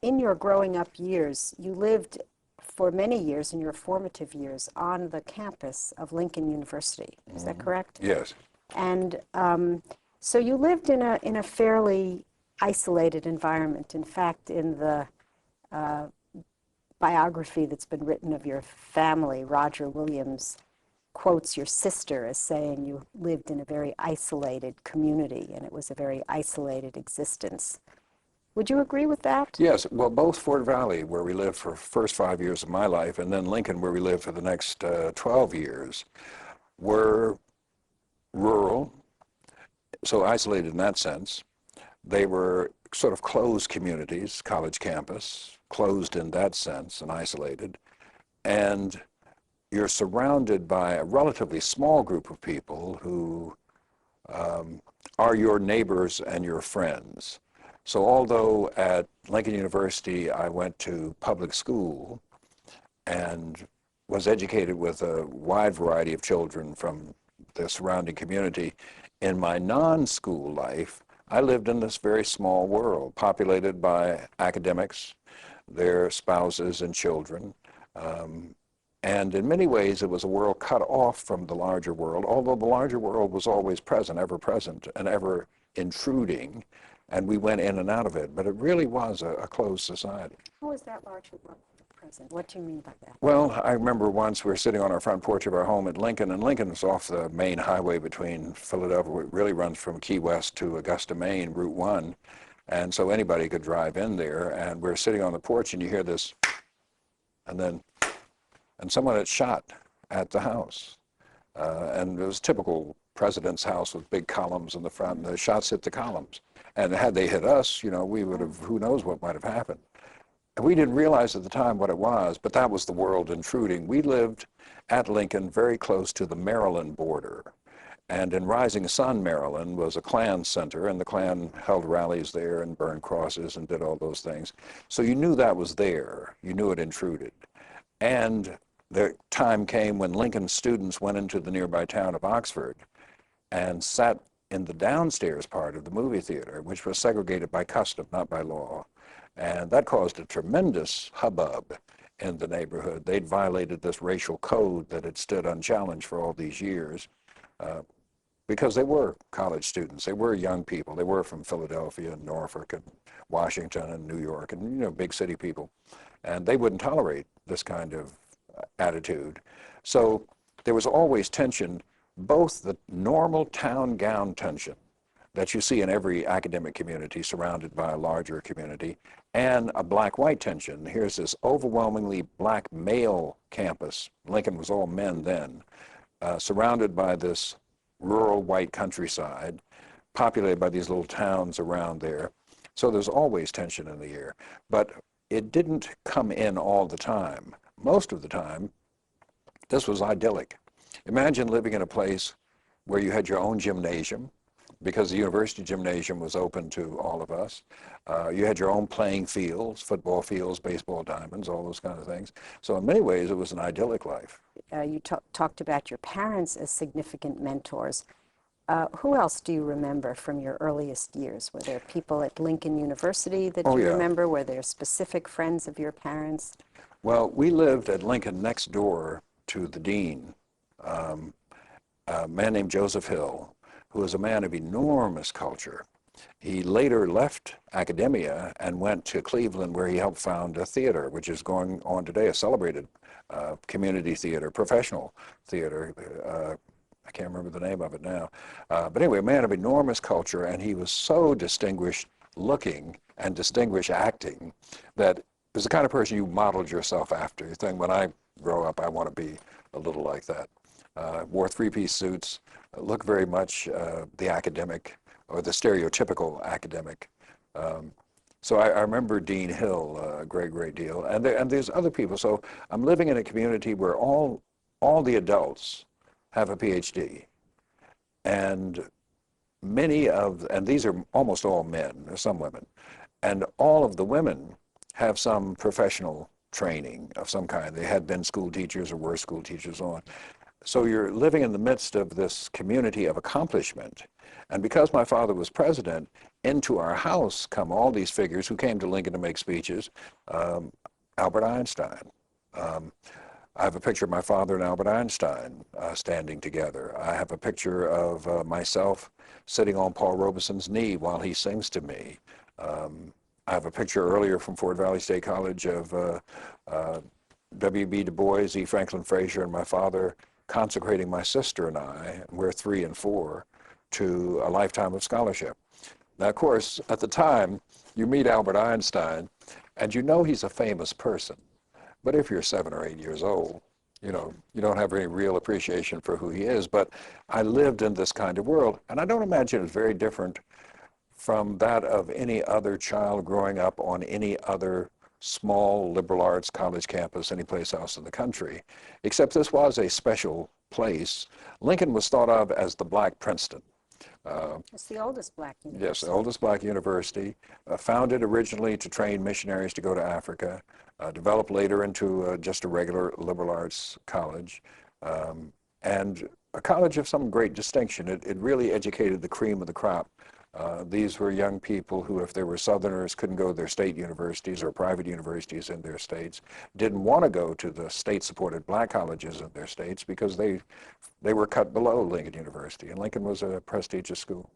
in your growing up years, you lived for many years in your formative years on the campus of Lincoln University. Is that correct? Yes. And so you lived in a fairly isolated environment. In fact, in the biography that's been written of your family, Roger Williams quotes your sister as saying you lived in a very isolated community and it was a very isolated existence. Would you agree with that? Yes, well, both Fort Valley, where we lived for the first 5 years of my life, and then Lincoln, where we lived for the next 12 years, were rural, so isolated in that sense. They were sort of closed communities, college campus, closed in that sense and isolated. And you're surrounded by a relatively small group of people who are your neighbors and your friends. So although at Lincoln University I went to public school and was educated with a wide variety of children from the surrounding community, in my non-school life, I lived in this very small world populated by academics, their spouses and children. And in many ways, it was a world cut off from the larger world, although the larger world was always present, and ever intruding, and we went in and out of it. But it really was a closed society. How is that larger world present? What do you mean by that? Well, I remember once we were sitting on our front porch of our home at Lincoln, and Lincoln is off the main highway between Philadelphia. It really runs from Key West to Augusta, Maine, Route 1. And so anybody could drive in there, and we're sitting on the porch, and you hear this, and someone had shot at the house. And it was typical president's house with big columns in the front, and the shots hit the columns. And had they hit us, we would have, who knows what might have happened. And we didn't realize at the time what it was, but that was the world intruding. We lived at Lincoln very close to the Maryland border. And in Rising Sun, Maryland was a Klan center, and the Klan held rallies there and burned crosses and did all those things. So you knew that was there. You knew it intruded. And the time came when Lincoln students went into the nearby town of Oxford and sat in the downstairs part of the movie theater, which was segregated by custom, not by law. And that caused a tremendous hubbub in the neighborhood. They'd violated this racial code that had stood unchallenged for all these years because they were college students. They were young people. They were from Philadelphia and Norfolk and Washington and New York and, big city people. And they wouldn't tolerate this kind of attitude. So there was always tension, both the normal town gown tension that you see in every academic community surrounded by a larger community, and a black-white tension. Here's this overwhelmingly black male campus. Lincoln was all men then, surrounded by this rural white countryside, populated by these little towns around there. So there's always tension in the air. But it didn't come in all the time. Most of the time, this was idyllic. Imagine living in a place where you had your own gymnasium, because the university gymnasium was open to all of us. You had your own playing fields, football fields, baseball diamonds, all those kind of things. So in many ways, it was an idyllic life. You talked about your parents as significant mentors. Who else do you remember from your earliest years? Were there people at Lincoln University that you remember? Were there specific friends of your parents? Well, we lived at Lincoln next door to the dean, a man named Joseph Hill, who was a man of enormous culture. He later left academia and went to Cleveland, where he helped found a theater, which is going on today, a celebrated community theater, professional theater. I can't remember the name of it now. But anyway, a man of enormous culture, and he was so distinguished looking and distinguished acting that was the kind of person you modeled yourself after. You think, when I grow up, I want to be a little like that. Wore three-piece suits, looked very much the academic, or the stereotypical academic. So I remember Dean Hill a great deal. And there's other people. So I'm living in a community where all the adults have a PhD. And and these are almost all men, there's some women, and all of the women have some professional training of some kind. They had been school teachers or were school teachers on. So you're living in the midst of this community of accomplishment, And because my father was president, into our house come all these figures who came to Lincoln to make speeches. Albert Einstein. Um, I have a picture of my father and Albert Einstein standing together. I have a picture of myself sitting on Paul Robeson's knee while he sings to me. I have a picture earlier from Fort Valley State College of W.B. Du Bois, E. Franklin Frazier, and my father consecrating my sister and I, and we're 3 and 4, to a lifetime of scholarship. Now, of course, at the time, you meet Albert Einstein, and you know he's a famous person. But if you're 7 or 8 years old, you know, you don't have any real appreciation for who he is. But I lived in this kind of world, and I don't imagine it's very different from that of any other child growing up on any other small liberal arts college campus anyplace else in the country, except this was a special place. Lincoln was thought of as the Black Princeton. It's the oldest black university. Yes, the oldest black university, founded originally to train missionaries to go to Africa, developed later into just a regular liberal arts college, and a college of some great distinction. It really educated the cream of the crop. These were young people who, if they were Southerners, couldn't go to their state universities or private universities in their states, didn't want to go to the state-supported black colleges in their states because they were cut below Lincoln University, and Lincoln was a prestigious school.